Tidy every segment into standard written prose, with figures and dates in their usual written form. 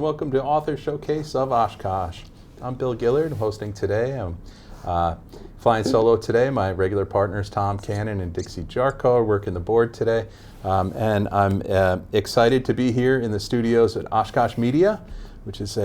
welcome to Author Showcase of Oshkosh. I'm Bill Gillard, hosting today. I'm flying solo today. My regular partners Tom Cannon and Dixie Jarko are working the board today. And I'm excited to be here in the studios at Oshkosh Media, which is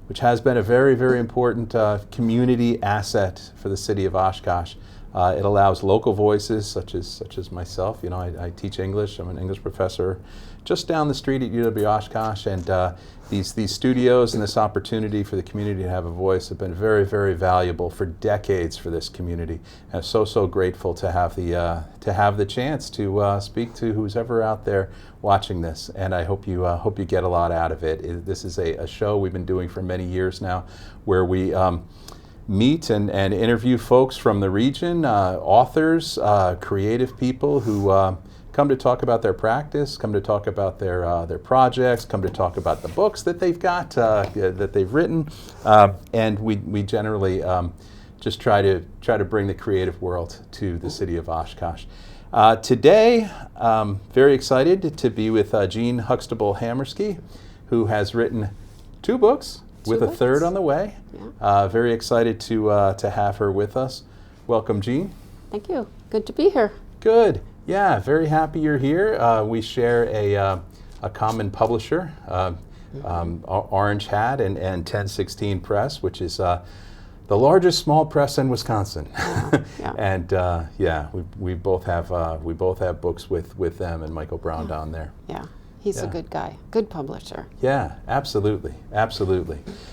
which has been a very, very important community asset for the city of Oshkosh. It allows local voices such as myself. You know, I teach English. I'm an English professor just down the street at UW Oshkosh, and these studios and this opportunity for the community to have a voice have been very, very valuable for decades for this community. I'm so grateful to have the chance to speak to who's ever out there watching this, and I hope you get a lot out of it. This is a show we've been doing for many years now, where we meet and interview folks from the region, authors, creative people who come to talk about their practice, come to talk about their projects, come to talk about the books that they've got, that they've written, and we generally just try to bring the creative world to the city of Oshkosh. Today, very excited to be with Jean Huxtable-Hamersky, who has written 2 books, with a third on the way. Yeah. Very excited to have her with us. Welcome, Jean. Thank you. Good to be here. Good. Yeah, very happy you're here. We share a common publisher, Orange Hat and 1016 Press, which is the largest small press in Wisconsin. Yeah. And we both have books with them and Michael Brown down there. Yeah. He's a good guy, good publisher. Yeah, absolutely.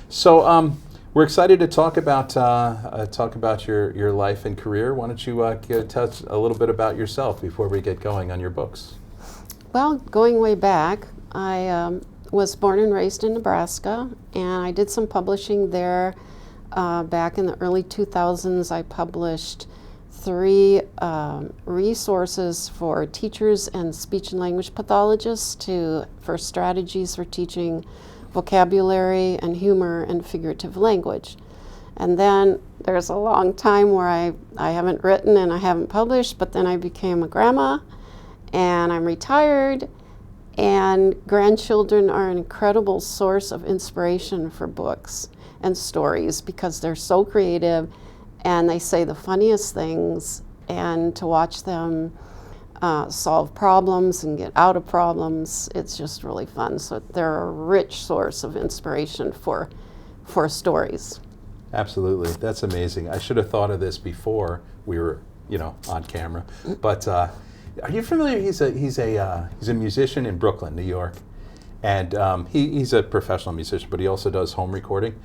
So we're excited to talk about your life and career. Why don't you tell us a little bit about yourself before we get going on your books? Well, going way back, I was born and raised in Nebraska, and I did some publishing there. Back in the early 2000s, I published 3 resources for teachers and speech and language pathologists for strategies for teaching vocabulary and humor and figurative language. And then there's a long time where I haven't written and I haven't published, but then I became a grandma and I'm retired, and grandchildren are an incredible source of inspiration for books and stories because they're so creative and they say the funniest things, and to watch them solve problems and get out of problems, it's just really fun. So they're a rich source of inspiration for stories. Absolutely, that's amazing. I should have thought of this before we were, on camera. But are you familiar? He's a musician in Brooklyn, New York, and he's a professional musician, but he also does home recording.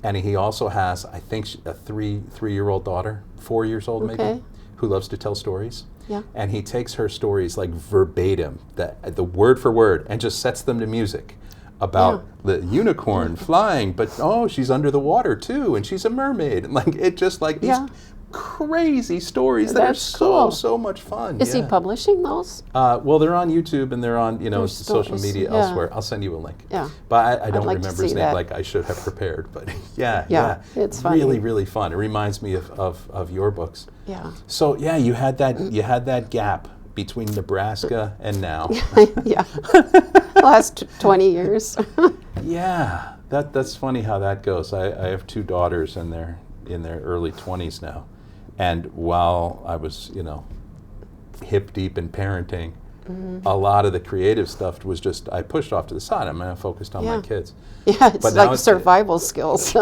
And he also has, I think, a 3-year-old daughter, 4 years old maybe, who loves to tell stories. Yeah. And he takes her stories like verbatim, the word for word, and just sets them to music about the unicorn flying, but she's under the water too, and she's a mermaid. And these crazy stories that are so much fun. Is he publishing those? Well, they're on YouTube and they're on social media elsewhere. I'll send you a link. Yeah. But I don't remember his name like I should have prepared. But yeah, it's funny. Really fun. It reminds me of your books. Yeah. So you had that gap between Nebraska and now. Yeah. Last 20 years. Yeah, that's funny how that goes. I have 2 daughters and they're in their early 20s now. And while I was, hip deep in parenting, a lot of the creative stuff was just, I pushed off to the side. I focused on my kids. Yeah, it's like survival skills.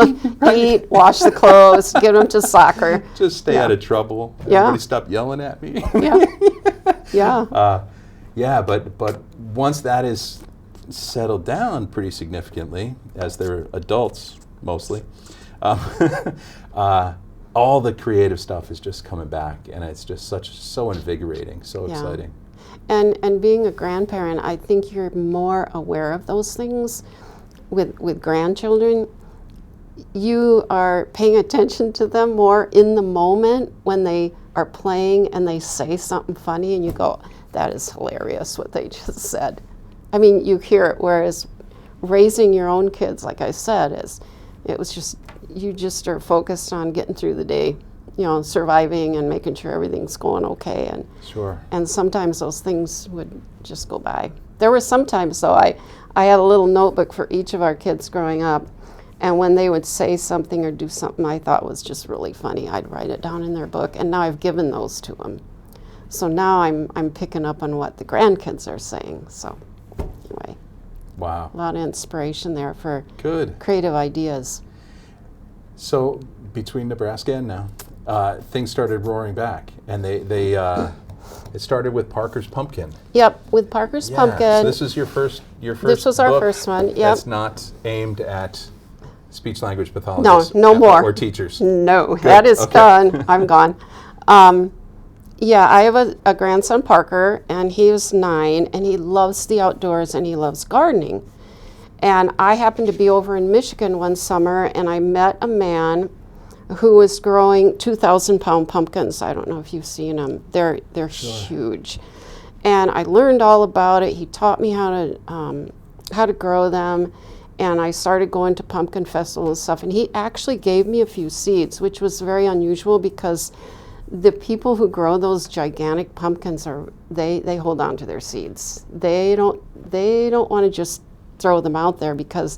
Eat, wash the clothes, get them to soccer. Just stay out of trouble. Everybody stop yelling at me. But once that is settled down pretty significantly, as they're adults mostly, all the creative stuff is just coming back, and it's just so invigorating, so exciting. And being a grandparent, I think you're more aware of those things with grandchildren. You are paying attention to them more in the moment when they are playing and they say something funny and you go, that is hilarious what they just said. I mean, you hear it, whereas raising your own kids, like I said, you just are focused on getting through the day, surviving and making sure everything's going okay. And sometimes those things would just go by. There were some times, though, I had a little notebook for each of our kids growing up, and when they would say something or do something I thought was just really funny, I'd write it down in their book, and now I've given those to them. So now I'm picking up on what the grandkids are saying. So anyway, Wow. a lot of inspiration there for Good. creative ideas. So between Nebraska and now, things started roaring back, and it started with Parker's Pumpkin. Yep, with Parker's Yeah, Pumpkin. so this is your first. This was our book first one, yep. That's not aimed at speech language pathologists. No more. Or teachers. No, Good, that is okay. done. I'm gone. Yeah, I have a grandson, Parker, and he is 9, and he loves the outdoors and he loves gardening. And I happened to be over in Michigan one summer, and I met a man who was growing 2,000-pound pumpkins. I don't know if you've seen them. They're huge. And I learned all about it. He taught me how to grow them, and I started going to pumpkin festivals and stuff. And he actually gave me a few seeds, which was very unusual because the people who grow those gigantic pumpkins they hold on to their seeds. They don't want to just throw them out there because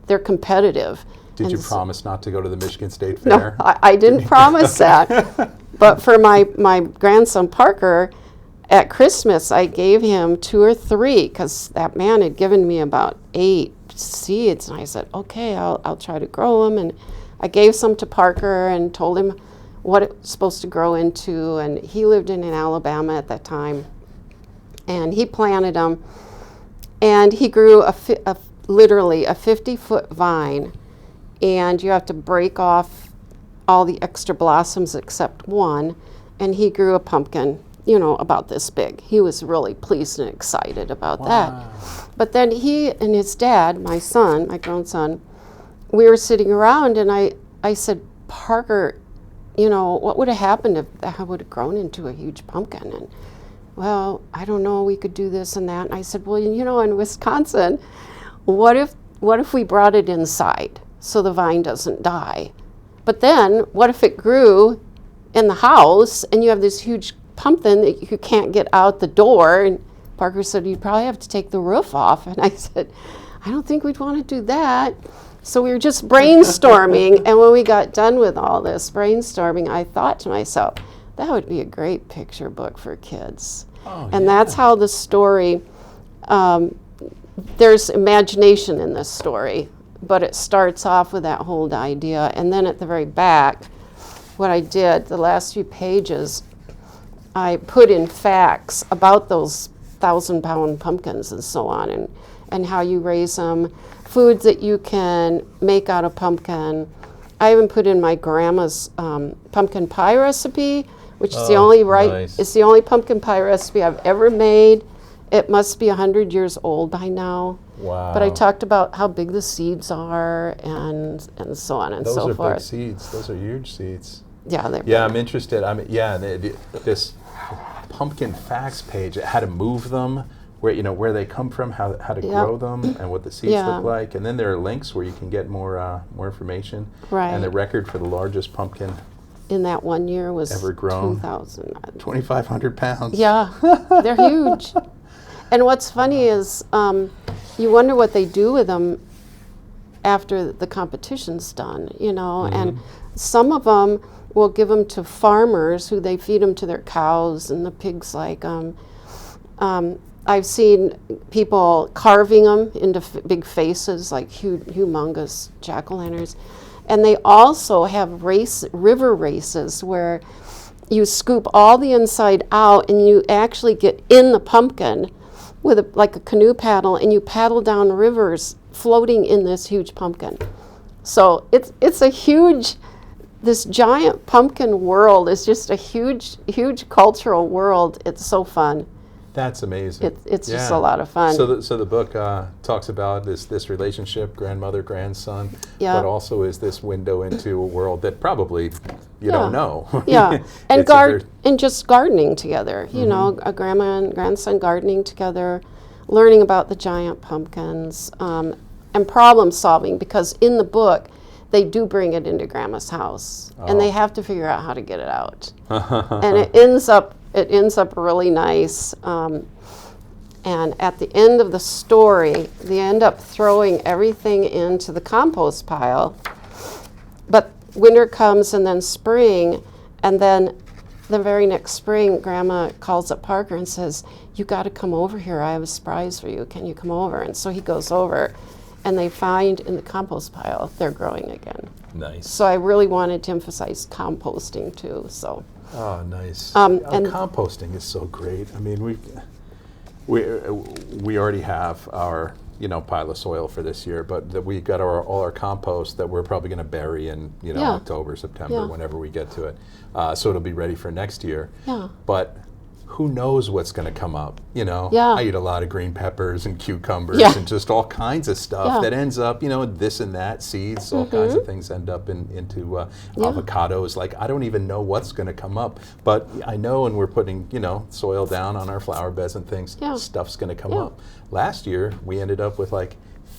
they're competitive. Did you And promise not to go to the Michigan State No, Fair? I didn't promise that. But for my grandson Parker, at Christmas I gave him 2 or 3 because that man had given me about 8 seeds, and I said, okay, I'll try to grow them. And I gave some to Parker and told him what it was supposed to grow into, and he lived in Alabama at that time, and he planted them, and he grew literally a 50-foot vine, and you have to break off all the extra blossoms except one, and he grew a pumpkin, about this big. He was really pleased and excited about that. But then he and his dad, my grown son, we were sitting around, and I said, Parker, what would have happened if that would have grown into a huge pumpkin? And, well, I don't know, we could do this and that. And I said, well, in Wisconsin, what if we brought it inside so the vine doesn't die? But then, what if it grew in the house and you have this huge pumpkin that you can't get out the door? And Parker said, you'd probably have to take the roof off. And I said, I don't think we'd want to do that. So we were just brainstorming, and when we got done with all this brainstorming, I thought to myself, that would be a great picture book for kids. Oh, and yeah. that's how the story, there's imagination in this story, but it starts off with that whole idea. And then at the very back, what I did, the last few pages, I put in facts about those 1,000-pound pumpkins and so on, and how you raise them, foods that you can make out of pumpkin. I even put in my grandma's pumpkin pie recipe, which is the only nice. It's the only pumpkin pie recipe I've ever made. It must be 100 years old by now. Wow. But I talked about how big the seeds are and so on and so Those are forth. big seeds. Those are huge seeds. Yeah, they're Yeah, big. I'm interested. This pumpkin facts page, how to move them, where they come from, how to grow them, and what the seeds Yeah. look like, and then there are links where you can get more information. Right. And the record for the largest pumpkin, In that one year was Ever grown? 2,000. 2,500 pounds. Yeah, they're huge. And what's funny is you wonder what they do with them after the competition's done, and some of them will give them to farmers who they feed them to their cows, and the pigs like them. I've seen people carving them into big faces, like humongous jack-o'-lanterns. And they also have river races where you scoop all the inside out and you actually get in the pumpkin with like a canoe paddle, and you paddle down rivers floating in this huge pumpkin. So it's a huge, this giant pumpkin world is just a huge cultural world. It's so fun. That's amazing. It's just a lot of fun. So the book talks about this relationship, grandmother, grandson, Yeah. but also is this window into a world that probably you don't know. Yeah, and It's a very- and just gardening together. A grandma and grandson gardening together, learning about the giant pumpkins, and problem solving, because in the book they do bring it into grandma's house, and they have to figure out how to get it out, and it ends up really nice. And at the end of the story, they end up throwing everything into the compost pile. But winter comes and then spring, and then the very next spring, Grandma calls up Parker and says, "You got to come over here. I have a surprise for you. Can you come over?" And so he goes over, and they find in the compost pile they're growing again. Nice. So I really wanted to emphasize composting too. So. Oh, nice. And composting is so great. I mean, we already have our pile of soil for this year, but we got all our compost that we're probably going to bury in October, September, whenever we get to it. So it'll be ready for next year. Yeah. But who knows what's going to come up? Yeah. I eat a lot of green peppers and cucumbers and just all kinds of stuff that ends up, this and that, seeds, all kinds of things end up into avocados. Like, I don't even know what's going to come up, but I know when we're putting, soil down on our flower beds and things, stuff's going to come up. Last year, we ended up with like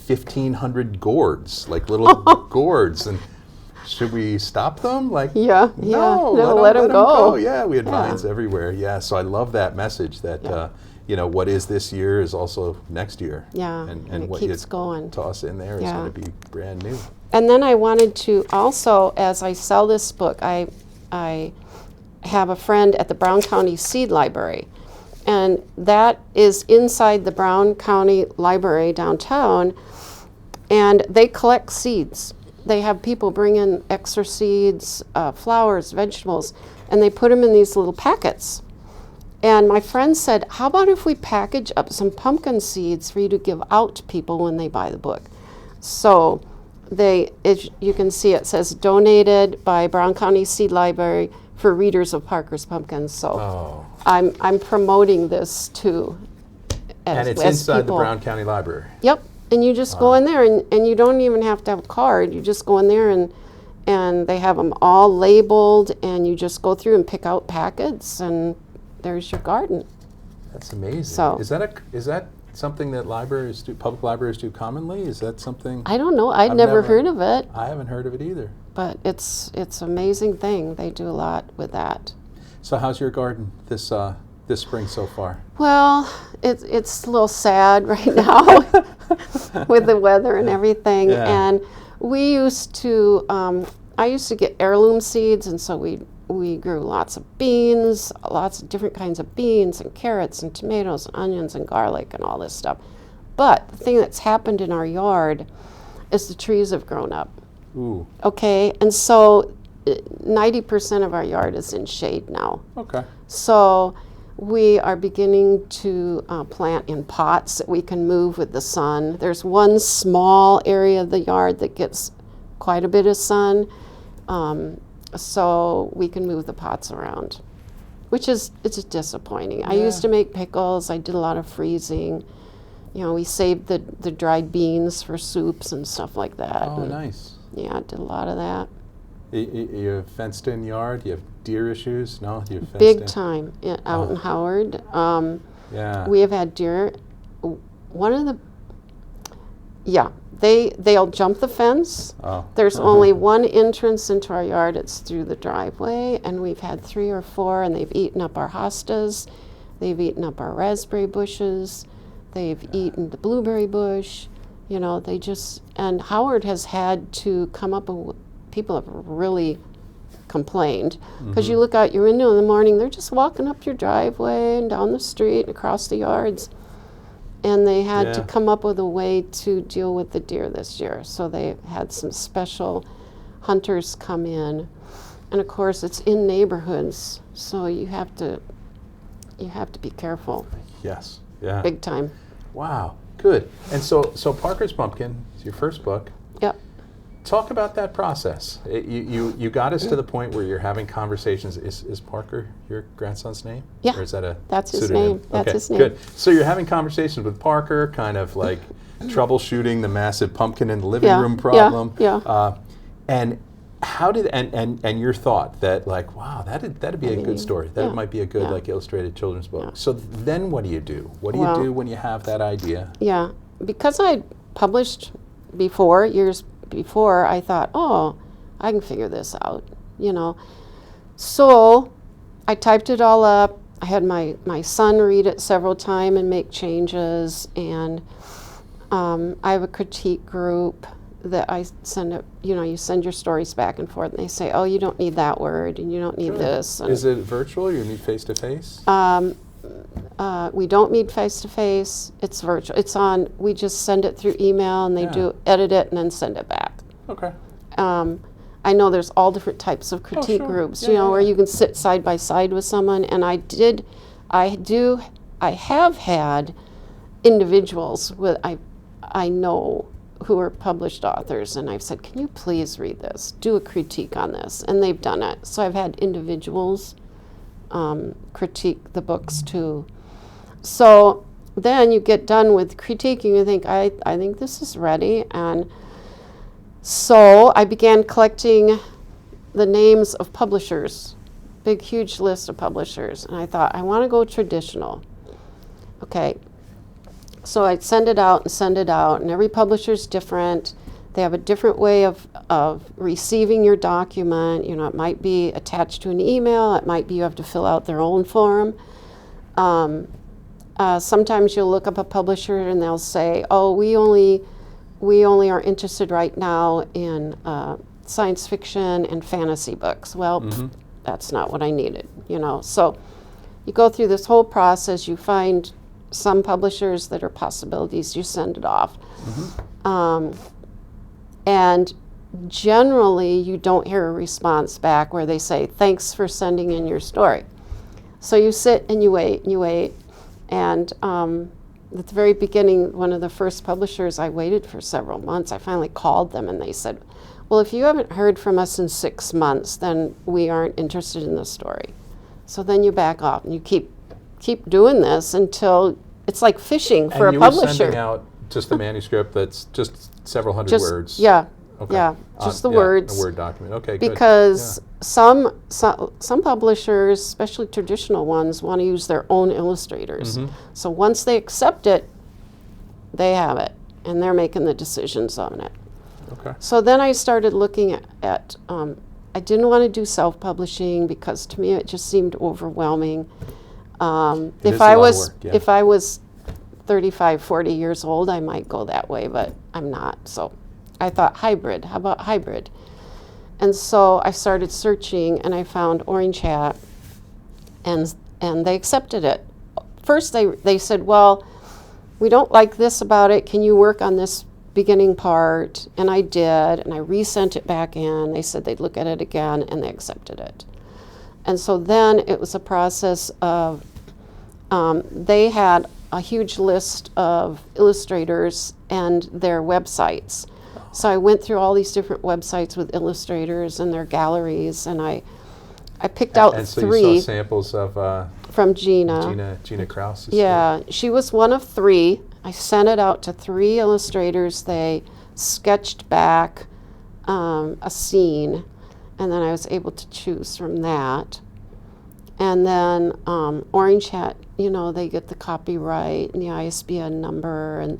1,500 gourds, like little gourds, and should we stop them? Like, no, let them go. Yeah, we had vines everywhere. Yeah, so I love that message that, what is this year is also next year. Yeah, and it what keeps you going. toss in there is going to be brand new. And then I wanted to also, as I sell this book, I have a friend at the Brown County Seed Library. And that is inside the Brown County Library downtown. And they collect seeds. They have people bring in extra seeds, flowers, vegetables, and they put them in these little packets. And my friend said, how about if we package up some pumpkin seeds for you to give out to people when they buy the book? So you can see it says donated by Brown County Seed Library for readers of Parker's Pumpkins. So I'm promoting this too. And it's inside the Brown County Library. Yep. And you just go in there, and you don't even have to have a card. You just go in there, and they have them all labeled, and you just go through and pick out packets, and there's your garden. That's amazing. So is that something that public libraries do commonly? Is that something? I don't know. I've never heard of it. I haven't heard of it either. But it's an amazing thing. They do a lot with that. So how's your garden this spring so far? Well, it's a little sad right now with the weather and everything. Yeah. And we used to, I used to get heirloom seeds, and so we grew lots of beans, lots of different kinds of beans and carrots and tomatoes and onions and garlic and all this stuff. But the thing that's happened in our yard is the trees have grown up. Ooh. Okay, and so 90% of our yard is in shade now. Okay. So we are beginning to plant in pots that we can move with the sun. There's one small area of the yard that gets quite a bit of sun, so we can move the pots around, which it's disappointing. Yeah. I used to make pickles. I did a lot of freezing. We saved the dried beans for soups and stuff like that. Oh, nice. Yeah, I did a lot of that. You have fenced in yard? You have deer issues? No? You have fenced Big in? time out in Howard. Yeah. We have had deer. They'll jump the fence. Oh. There's only one entrance into our yard. It's through the driveway, and we've had 3 or 4, and they've eaten up our hostas. They've eaten up our raspberry bushes. They've eaten the blueberry bush. And Howard has had to come up with, people have really complained, because you look out your window in the morning, they're just walking up your driveway and down the street and across the yards. And they had to come up with a way to deal with the deer this year. So they had some special hunters come in. And of course it's in neighborhoods, so you have to be careful. Yes. Yeah. Big time. Wow. Good. And so Parker's Pumpkin is your first book. Yep. Talk about that process. You got us to the point where you're having conversations. Is Parker your grandson's name? Yeah. Or is that That's his pseudonym? name. That's his name. Good. So you're having conversations with Parker, kind of like troubleshooting the massive pumpkin in the living room problem. Yeah. And how did and your thought that, like, wow, that'd be a good story. That might be a good like illustrated children's book. Yeah. So then what do you do? What do you do when you have that idea? Yeah, because I published before, years before, I thought, oh, I can figure this out, So I typed it all up. I had my son read it several times and make changes, and I have a critique group that I send it, you send your stories back and forth, and they say, oh, you don't need that word, and you don't need this. And is it virtual? You meet face to face? We don't meet face to face. It's virtual. It's on. We just send it through email, and they do edit it and then send it back. Okay. I know there's all different types of critique groups, where you can sit side by side with someone, and I have had individuals I know who are published authors, and I've said, can you please read this, do a critique on this, and they've done it. So I've had individuals critique the books too. So then you get done with critiquing, you think, I think this is ready, and so I began collecting the names of publishers, big huge list of publishers, and I thought, I want to go traditional. Okay, so I'd send it out, and every publisher's different. They have a different way of receiving your document. It might be attached to an email. It might be you have to fill out their own form. Sometimes you'll look up a publisher and they'll say, oh, we only are interested right now in science fiction and fantasy books. Well, that's not what I needed, So you go through this whole process. You find some publishers that are possibilities. You send it off. And generally, you don't hear a response back where they say, thanks for sending in your story. So you sit and you wait. And at the very beginning, one of the first publishers, I waited for several months. I finally called them, and they said, well, if you haven't heard from us in 6 months, then we aren't interested in the story. So then you back off, and you keep doing this until it's like fishing for a publisher. And you were sending out just the manuscript that's just several hundred words? Yeah. Okay. Yeah, just the words. A Word document. Okay, good. Because some publishers, especially traditional ones, want to use their own illustrators. So once they accept it, they have it, and they're making the decisions on it. Okay. So then I started looking at I didn't want to do self-publishing because to me it just seemed overwhelming. If I was 35, 40 years old, I might go that way, but I'm not. So I thought hybrid. How about hybrid? And so I started searching, and I found Orange Hat, and they accepted it. First, they said, well, we don't like this about it. Can you work on this beginning part? And I did, and I resent it back in. They said they'd look at it again, and they accepted it. And so then it was a process of, they had a huge list of illustrators and their websites. So I went through all these different websites with illustrators and their galleries, and I picked out and so 3. You saw samples of from Gina Krause. Yeah, she was one of 3. I sent it out to 3 illustrators. They sketched back a scene, and then I was able to choose from that. And then Orange Hat, they get the copyright and the ISBN number, and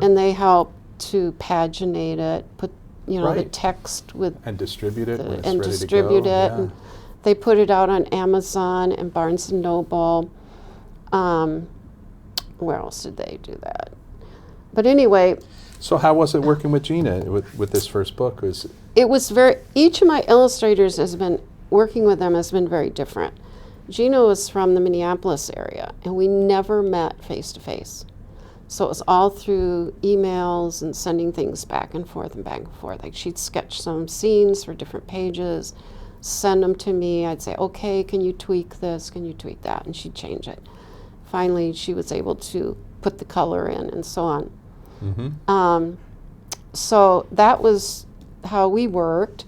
and they help to paginate it, put the text with and distribute it when it's and ready distribute to go. it. Yeah. And they put it out on Amazon and Barnes and Noble. Where else did they do that? But anyway. So how was it working with Gina with this first book? It was each of my illustrators working with them has been very different. Gina was from the Minneapolis area, and we never met face to face. So it was all through emails and sending things back and forth and back and forth. Like she'd sketch some scenes for different pages, send them to me. I'd say, okay, can you tweak this? Can you tweak that? And she'd change it. Finally, she was able to put the color in and so on. So that was how we worked.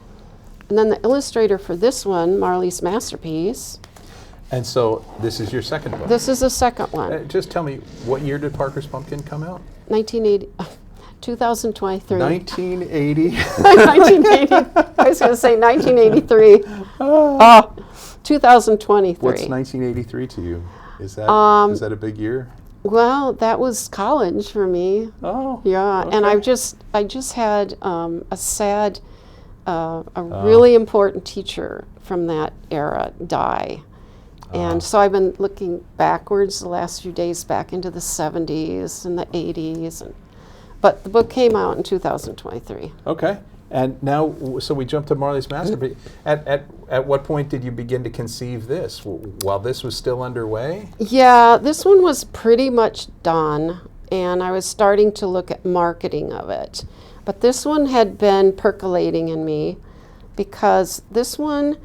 And then the illustrator for this one, Marlee's Masterpiece. And so this is your second book? This is the second one. Just tell me, what year did Parker's Pumpkin come out? 2023. 1980? 1980. I was going to say 1983. 2023. What's 1983 to you? Is that a big year? Well, that was college for me. Oh. Yeah, okay. and I just had a sad, really important teacher from that era die. And so I've been looking backwards the last few days back into the 70s and the 80s. But the book came out in 2023. Okay. And now, so we jump to Marlee's masterpiece. At what point did you begin to conceive this? While this was still underway? Yeah, this one was pretty much done, and I was starting to look at marketing of it. But this one had been percolating in me because this one,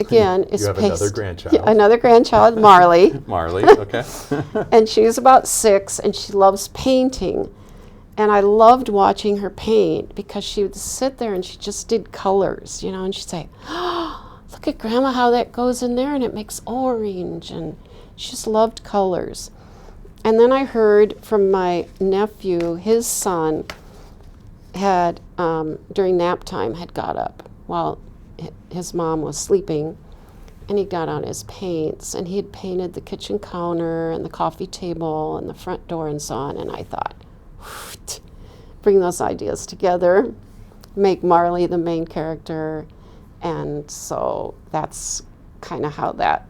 again, is you have another grandchild. Yeah, another grandchild, Marlee. Marlee, okay. And she's about 6, and she loves painting. And I loved watching her paint because she would sit there and she just did colors, you know, and she'd say, "Oh, look at Grandma how that goes in there and it makes orange." And she just loved colors. And then I heard from my nephew, his son had, during nap time, had got up while his mom was sleeping, and he got out his paints, and he had painted the kitchen counter and the coffee table and the front door and so on. And I thought, bring those ideas together, make Marlee the main character, and so that's kind of how that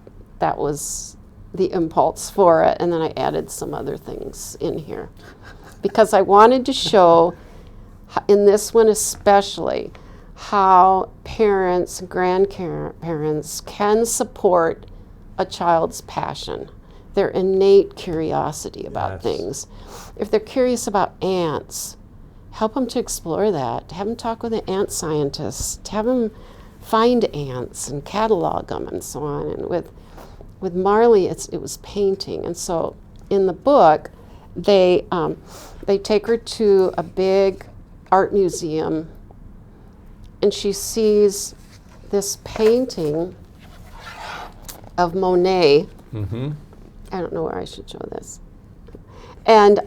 was the impulse for it. And then I added some other things in here because I wanted to show, in this one especially, how parents and grandparents can support a child's passion, their innate curiosity about things. If they're curious about ants, help them to explore that. Have them talk with an ant scientist. Have them find ants and catalog them and so on. And with Marlee, it was painting. And so in the book, they take her to a big art museum, and she sees this painting of Monet. Mm-hmm. I don't know where I should show this. And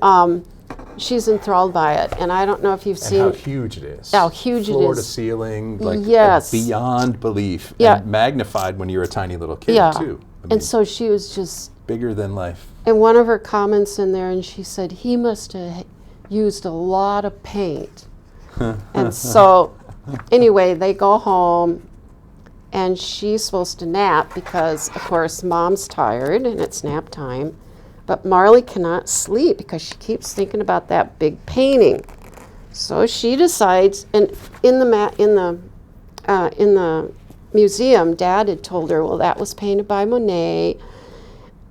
she's enthralled by it. And I don't know if you've seen how huge it is. How huge it is. Floor to ceiling, like yes. Beyond belief. Yeah. And magnified when you're a tiny little kid, too. I mean, and so she was just bigger than life. And one of her comments in there, and she said, he must have used a lot of paint. And so, anyway, they go home, and she's supposed to nap because, of course, Mom's tired, and it's nap time. But Marlee cannot sleep because she keeps thinking about that big painting. So she decides, and in the museum, Dad had told her, well, that was painted by Monet,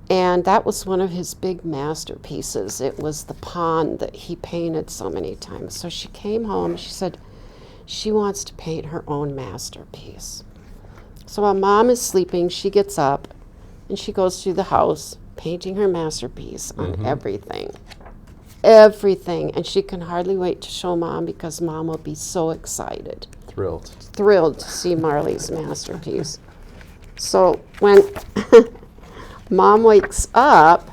and that was one of his big masterpieces. It was the pond that he painted so many times. So she came home, she said she wants to paint her own masterpiece. So while Mom is sleeping, she gets up and she goes through the house painting her masterpiece on everything. And she can hardly wait to show Mom because Mom will be so excited. Thrilled to see Marlee's masterpiece. So when Mom wakes up,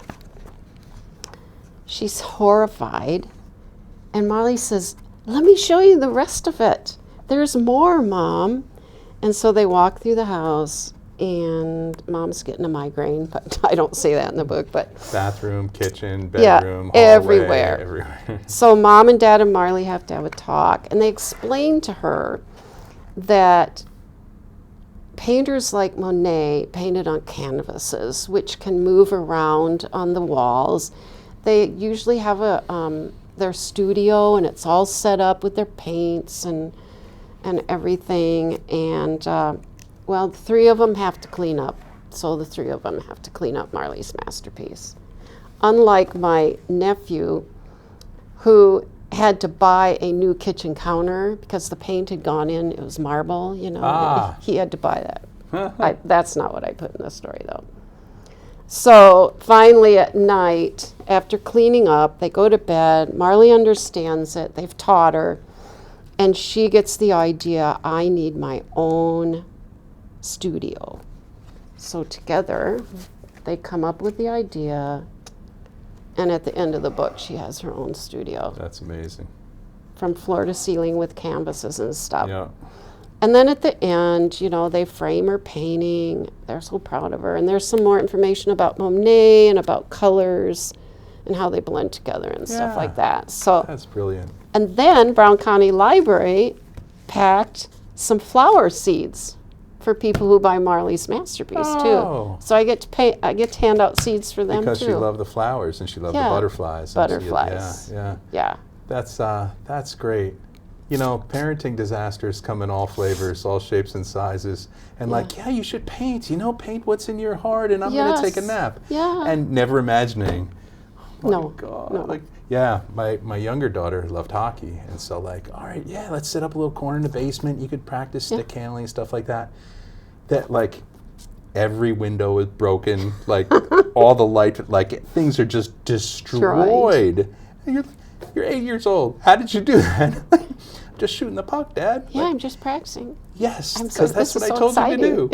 she's horrified, and Marlee says, "Let me show you the rest of it. There's more, Mom." And so they walk through the house, and Mom's getting a migraine, but I don't say that in the book. But bathroom, kitchen, bedroom, hallway, everywhere. So Mom and Dad and Marlee have to have a talk, and they explain to her that painters like Monet painted on canvases, which can move around on the walls. They usually have their studio, and it's all set up with their paints and everything. And well, the 3 of them have to clean up. So the 3 of them have to clean up Marlee's masterpiece. Unlike my nephew, who had to buy a new kitchen counter because the paint had gone in, it was marble, you know. He had to buy that. That's not what I put in the story, though. So finally at night, after cleaning up, they go to bed. Marlee understands it. They've taught her. And she gets the idea, I need my own studio. So together, they come up with the idea. And at the end of the book, she has her own studio. That's amazing. From floor to ceiling with canvases and stuff. Yeah. And then at the end, you know, they frame her painting. They're so proud of her. And there's some more information about Monet and about colors and how they blend together and stuff like that. So that's brilliant. And then Brown County Library packed some flower seeds for people who buy Marlee's masterpiece Oh. too. So I get to pay. I get to hand out seeds for them Because too. she loved the flowers and she loved the Yeah. butterflies. Butterflies. Yeah. That's great. You know, parenting disasters come in all flavors, all shapes and sizes. And you should paint. You know, paint what's in your heart, and I'm going to take a nap. Yeah. And never imagining, oh No, my God. no. Like, my younger daughter loved hockey. And so all right, let's set up a little corner in the basement. You could practice stick handling, stuff like that. That, every window is broken, all the light, things are just destroyed. And you're 8 years old. How did you do that? Just shooting the puck, Dad. Yeah, I'm just practicing. Yes, I'm because that's what I told you to do.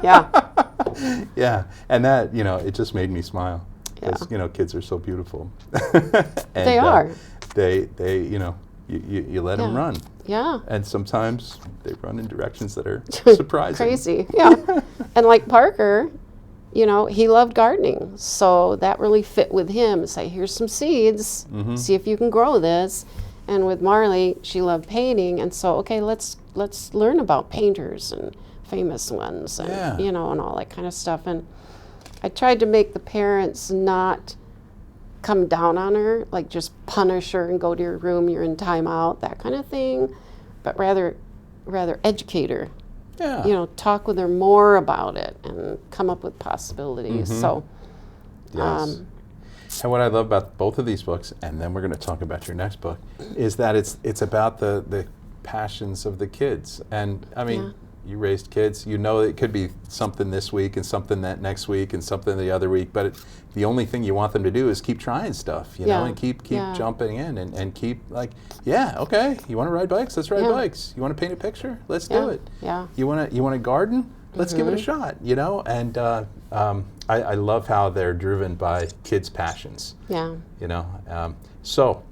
Yeah. Yeah, and that, it just made me smile. Because, Yeah. kids are so beautiful. And, They are. They you let them run. Yeah. And sometimes they run in directions that are surprising. Crazy. Yeah. And like Parker, he loved gardening. So that really fit with him. Say, here's some seeds. See if you can grow this. And with Marlee, she loved painting. And so, okay, let's learn about painters and famous ones and, and all that kind of stuff. And I tried to make the parents not come down on her, like just punish her and go to your room, you're in timeout, that kind of thing, but rather educate her. Yeah. Talk with her more about it and come up with possibilities. So, Yes. And what I love about both of these books, and then we're going to talk about your next book, is that it's about the passions of the kids. And I mean, you raised kids. It could be something this week and something that next week and something the other week. But the only thing you want them to do is keep trying stuff, and keep jumping in and keep okay. You want to ride bikes? Let's ride bikes. You want to paint a picture? Let's do it. Yeah. You want to garden? Let's give it a shot. And I love how they're driven by kids' passions. Yeah. So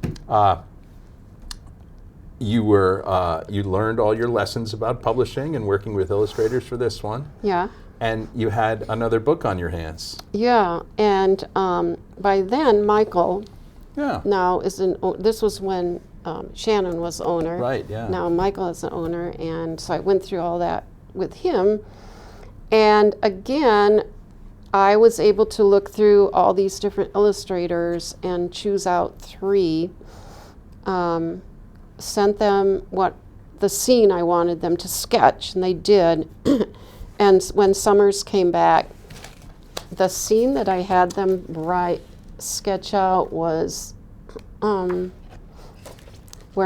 you learned all your lessons about publishing and working with illustrators for this one. Yeah. And you had another book on your hands. Yeah. And by then, Michael now is this was when Shannon was owner. Right, yeah. Now Michael is the owner. And so I went through all that with him. And again, I was able to look through all these different illustrators and choose out 3. Sent them the scene I wanted them to sketch, and they did. And when Summers came back, the scene that I had them sketch out was where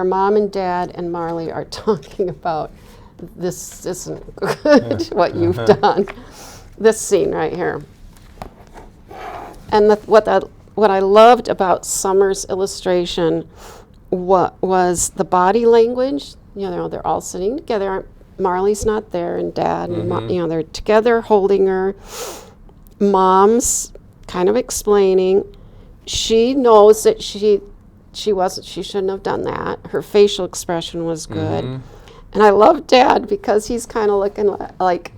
Mom and Dad and Marlee are talking about, this isn't good, what you've done. This scene right here. And what I loved about Summers' illustration was the body language. They're all sitting together. Marlee's not there, and Dad, and they're together holding her. Mom's kind of explaining. She knows that she shouldn't have done that. Her facial expression was good. And I love Dad because he's kind of looking like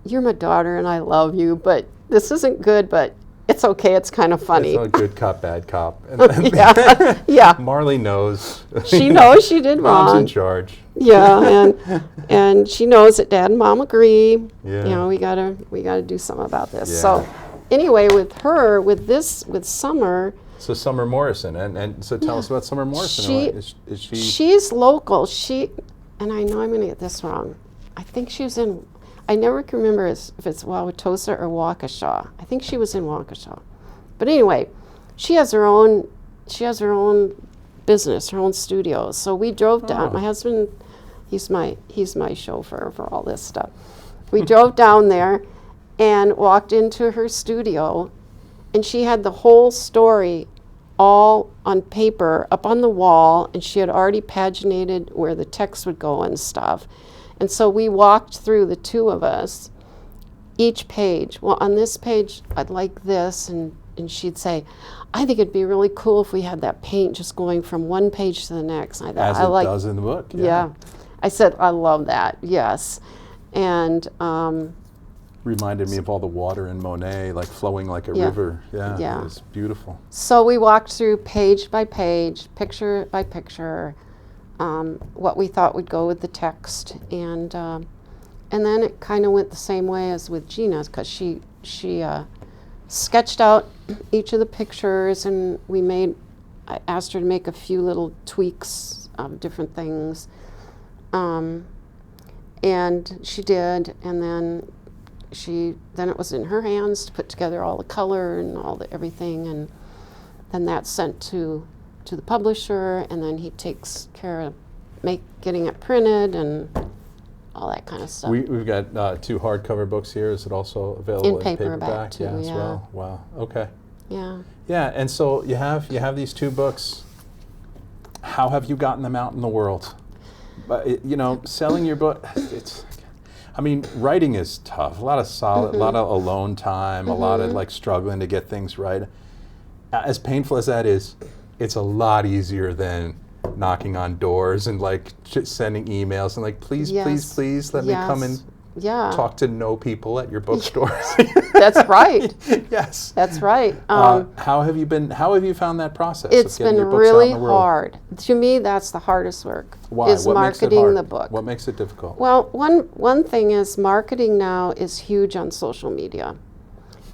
you're my daughter and I love you, but this isn't good, but it's okay. It's kind of funny. It's a good cop, bad cop. Yeah. Marlee knows. She knows she did wrong. Mom's in charge. Yeah, and she knows that Dad and Mom agree. Yeah. We gotta do something about this. Yeah. So anyway, with Summer. So Summer Morrison, and so tell us about Summer Morrison. Is she? She's local. And I know I'm going to get this wrong. I think she was in. I never can remember if it's Wauwatosa or Waukesha. I think she was in Waukesha. But anyway, she has her own business, her own studio. So we drove down. My husband, he's my chauffeur for all this stuff. We drove down there and walked into her studio, and she had the whole story all on paper up on the wall, and she had already paginated where the text would go and stuff. And so we walked through, the 2 of us, each page. Well, on this page, I'd like this, and she'd say, I think it'd be really cool if we had that paint just going from one page to the next. And I thought, As it does in the book. Yeah. I said, I love that, yes. And reminded me of all the water in Monet, like flowing like a river. Yeah, it was beautiful. So we walked through page by page, picture by picture, what we thought would go with the text, and then it kind of went the same way as with Gina's, because she sketched out each of the pictures, and I asked her to make a few little tweaks of different things, and she did, and then it was in her hands to put together all the color and everything, and then that's sent to the publisher, and then he takes care of getting it printed and all that kind of stuff. We've got 2 hardcover books here. Is it also available in paperback too, as well? Wow. Okay. Yeah. Yeah, and so you have these 2 books. How have you gotten them out in the world? Selling your book, writing is tough. A lot of a lot of alone time, a lot of struggling to get things right. As painful as that is, it's a lot easier than knocking on doors and sending emails and please let me come and talk to people at your bookstores. That's right. Yes, that's right. How have you found that process? It's been really hard. To me, that's the hardest work. Why? Is what marketing the book. What makes it difficult? Well, one thing is marketing now is huge on social media,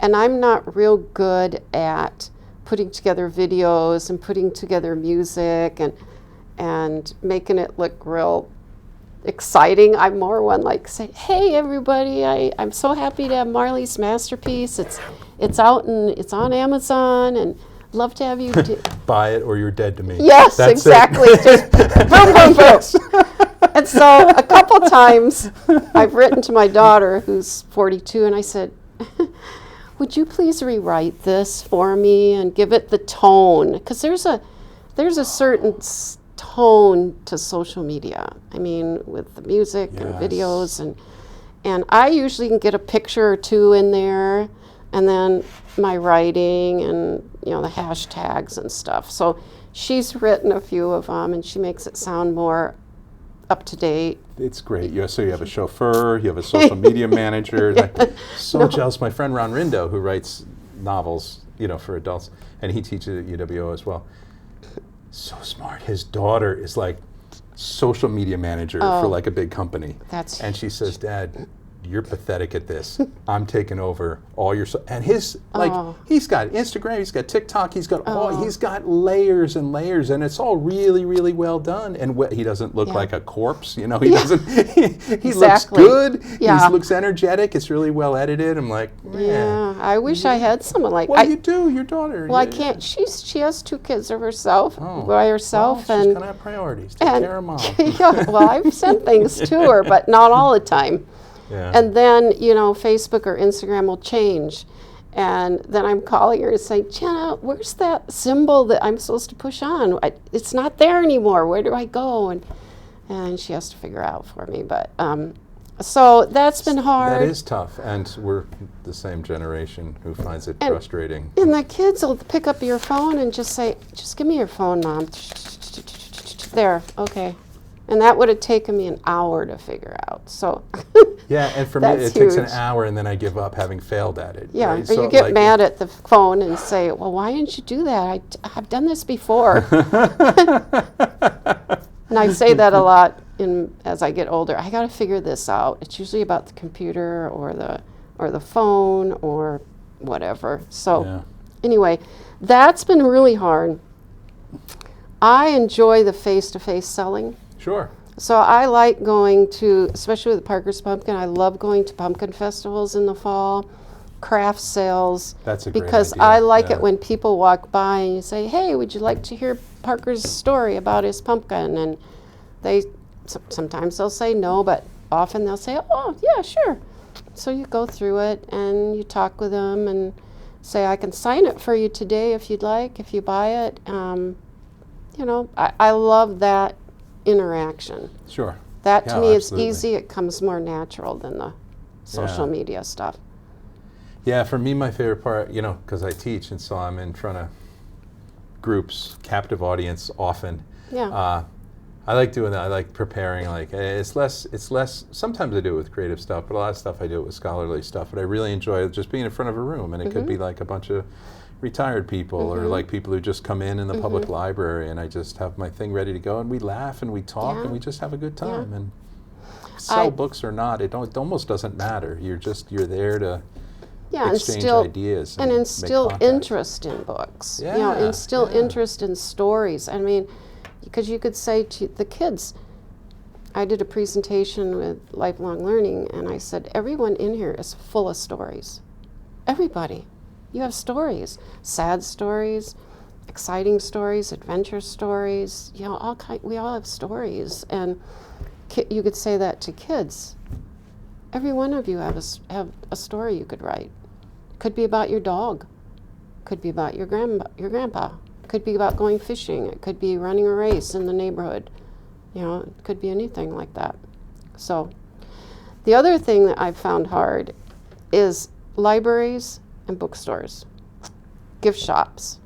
and I'm not real good at putting together videos and putting together music and making it look real exciting. I'm more one say, hey everybody, I'm so happy to have Marlee's masterpiece. It's out and it's on Amazon, and love to have you buy it or you're dead to me. Yes, that's exactly. Just boom, boom, boom. And so a couple times I've written to my daughter, who's 42, and I said, would you please rewrite this for me and give it the tone? Because there's a certain tone to social media. With the music and videos, and I usually can get a picture or 2 in there, and then my writing and the hashtags and stuff. So she's written a few of them, and she makes it sound more up to date. It's great. So you have a chauffeur, you have a social media manager. Jealous. My friend Ron Rindo, who writes novels, for adults, and he teaches at UWO as well. So smart. His daughter is social media manager for a big company. And she says, Dad, you're pathetic at this. I'm taking over all your and his he's got Instagram, he's got TikTok, he's got layers and layers, and it's all really, really well done. And he doesn't look like a corpse, he doesn't. He looks good. Yeah. He looks energetic. It's really well edited. I'm like, man. Yeah, I wish I had someone like. Well, you do. Your daughter. Well, I can't. She has 2 kids of herself by herself, well, and she's gonna have priorities. Take care of Mom. Well, I've sent things to her, but not all the time. Yeah. And then, Facebook or Instagram will change. And then I'm calling her and saying, Jenna, where's that symbol that I'm supposed to push on? It's not there anymore. Where do I go? And she has to figure out for me. But so that's been hard. That is tough. And we're the same generation who finds it frustrating. And the kids will pick up your phone and just say, just give me your phone, Mom. There, okay. And that would have taken me an hour to figure out. So yeah, and for me, it takes an hour, and then I give up having failed at it. Yeah, right? or So you get mad at the phone and say, well, why didn't you do that? I've done this before. And I say that a lot as I get older. I got to figure this out. It's usually about the computer or the phone or whatever. So anyway, that's been really hard. I enjoy the face-to-face selling. Sure. So I like going to, especially with Parker's Pumpkin, I love going to pumpkin festivals in the fall, craft sales. That's a great because idea. I like it when people walk by and you say, hey, would you like to hear Parker's story about his pumpkin? And sometimes they'll say no, but often they'll say, oh, yeah, sure. So you go through it and you talk with them and say, I can sign it for you today if you'd like, if you buy it. I love that interaction. Sure. That to me is easy. It comes more natural than the social media stuff. Yeah, for me, my favorite part, because I teach, and so I'm in front of groups, captive audience often. Yeah. I like doing that. I like preparing. Like it's less. Sometimes I do it with creative stuff, but a lot of stuff I do it with scholarly stuff. But I really enjoy just being in front of a room, and it could be like a bunch of retired people or like people who just come in the public library, and I just have my thing ready to go, and we laugh and we talk and we just have a good time. And sell books or not, it almost doesn't matter. You're there to exchange ideas and instill interest in books. Yeah, you know, instill interest in stories. I mean, because you could say to the kids, I did a presentation with Lifelong Learning, and I said, everyone in here is full of stories. Everybody. You have stories. Sad stories, exciting stories, adventure stories, you know, we all have stories. And you could say that to kids. Every one of you have a story you could write. Could be about your dog. Could be about your grandpa. Could be about going fishing. It could be running a race in the neighborhood. You know, it could be anything like that. So the other thing that I've found hard is libraries and bookstores, gift shops,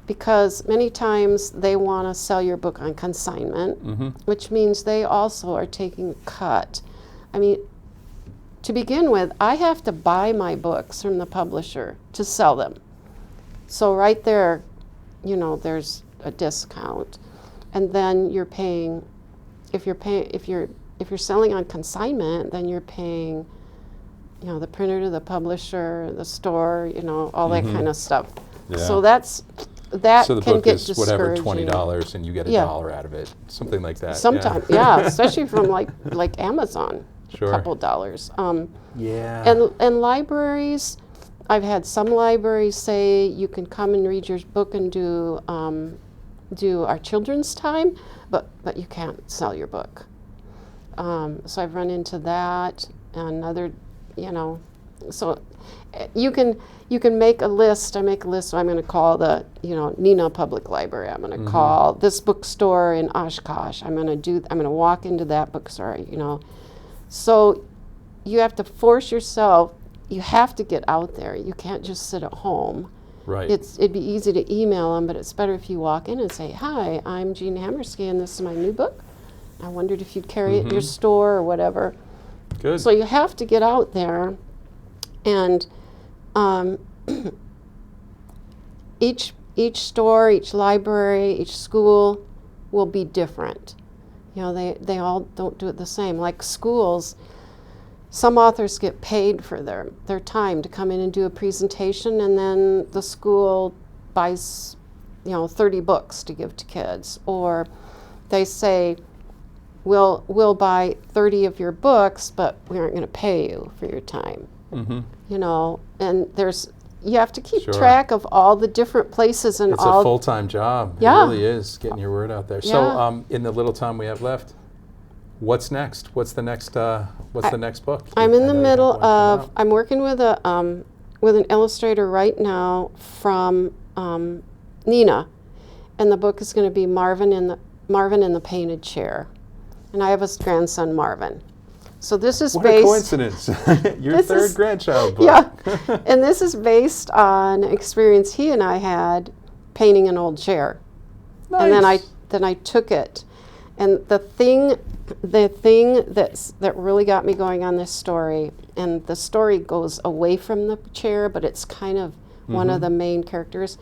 because many times they want to sell your book on consignment, which means they also are taking a cut. I mean, to begin with, I have to buy my books from the publisher to sell them. So right there, you know, there's a discount, and then you're paying. If you're selling on consignment, then you're paying, you know, the printer to the publisher, the store, you know, all that kind of stuff. Yeah. So that so the can book get is discouraging. whatever, $20, and you get $1 out of it, something like that. Sometimes, yeah, especially from like Amazon, a couple dollars. And libraries, I've had some libraries say you can come and read your book and do our children's time, but you can't sell your book. So I've run into that, and other, you know, so you can make a list. I make a list. So I'm going to call the, you know, Neenah Public Library. I'm going to call this bookstore in Oshkosh. I'm going to walk into that bookstore. You know, so you have to force yourself. You have to get out there. You can't just sit at home. Right. It'd be easy to email them, but it's better if you walk in and say, "Hi, I'm Jean Hamersky, and this is my new book. I wondered if you'd carry it in your store or whatever." Good. So you have to get out there, and each store, each library, each school will be different. You know, they all don't do it the same. Like schools, some authors get paid for their time to come in and do a presentation, and then the school buys, you know, 30 books to give to kids, or they say, we'll buy 30 of your books, but we aren't going to pay you for your time. You know, and you have to keep track of all the different places and it's a full-time job. Yeah. It really is, getting your word out there. Yeah. So in the little time we have left, what's next? What's the next book? I'm in the middle of, I'm working with an illustrator right now from Neenah, and the book is going to be Marvin in the Painted Chair. And I have a grandson, Marvin. So this is what a coincidence. Your third grandchild book. Yeah, and this is based on an experience he and I had painting an old chair. Nice. And then I took it. And the thing that really got me going on this story, and the story goes away from the chair, but it's kind of one of the main characters,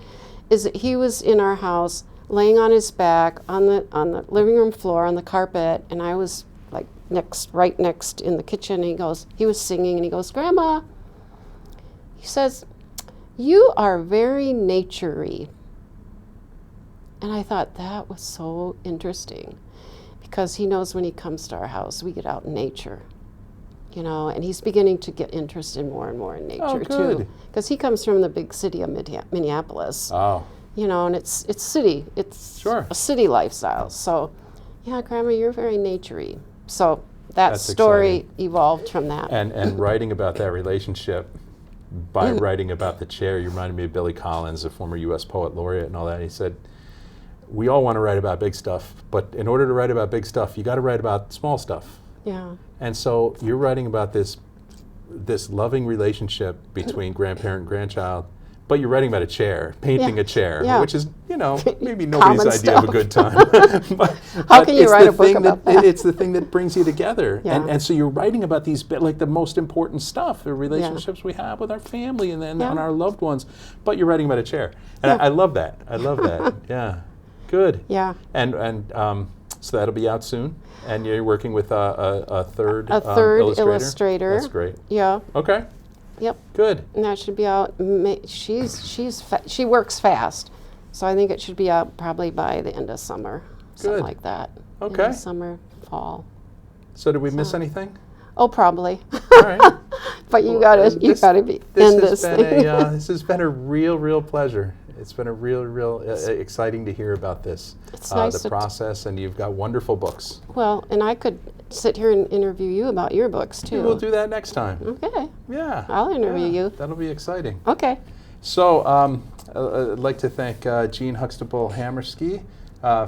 is that he was in our house laying on his back on the living room floor on the carpet, and I was like right next in the kitchen, and he was singing, and he goes, "Grandma," he says, "you are very nature-y." And I thought that was so interesting, because he knows when he comes to our house, we get out in nature, you know, and he's beginning to get interested more and more in nature too, because he comes from the big city of Minneapolis. Oh. You know, and it's city. It's a city lifestyle. So, yeah, Grandma, you're very nature-y. So that story evolved from that. And writing about that relationship, by writing about the chair, you reminded me of Billy Collins, a former U.S. poet laureate and all that. He said, we all want to write about big stuff, but in order to write about big stuff, you got to write about small stuff. Yeah. And so you're writing about this loving relationship between grandparent and grandchild, but you're writing about a chair, painting Yeah. a chair, Yeah. which is, maybe Common nobody's idea of a stuff. good time. How can you it's write the a book thing about that? It's the thing that brings you together. Yeah. And so you're writing about these, like the most important stuff, the relationships we have with our family and then Yeah. on our loved ones, but you're writing about a chair. And Yeah. I love that. I love that. Yeah. Good. Yeah. And so that'll be out soon. And you're working with a third A third illustrator? illustrator. That's great. Yeah. Okay. Yep. Good. And that should be out. She works fast, so I think it should be out probably by the end of summer, something Good. like that. Okay. End of summer, fall. So did we miss anything? Oh, probably. All right. But you Well, gotta this end has this been thing. this has been a real pleasure. It's been a real exciting to hear about this, It's nice the to process, and you've got wonderful books. Well, and I could sit here and interview you about your books too. We'll do that next time. Okay. Yeah. I'll interview you. That'll be exciting. Okay. So I'd like to thank Jean Huxtable-Hamersky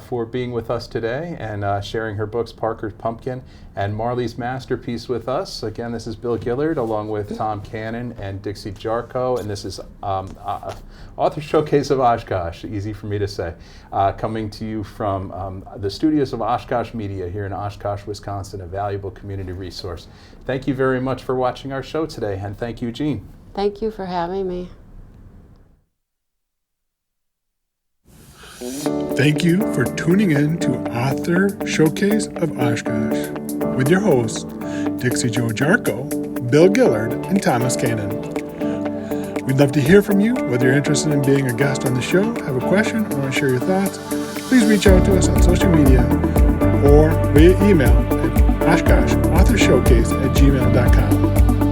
for being with us today and sharing her books, Parker's Pumpkin and Marlee's Masterpiece with us. Again, this is Bill Gillard along with Tom Cannon and Dixie Jarko, and this is Author Showcase of Oshkosh, easy for me to say, coming to you from the studios of Oshkosh Media here in Oshkosh, Wisconsin, a valuable community resource. Thank you very much for watching our show today, and thank you, Jean. Thank you for having me. Thank you for tuning in to Author Showcase of Oshkosh with your hosts, Dixie Joe Jarko, Bill Gillard, and Thomas Cannon. We'd love to hear from you, whether you're interested in being a guest on the show, have a question, or want to share your thoughts. Please reach out to us on social media or via email at oshkoshauthorshowcase@gmail.com.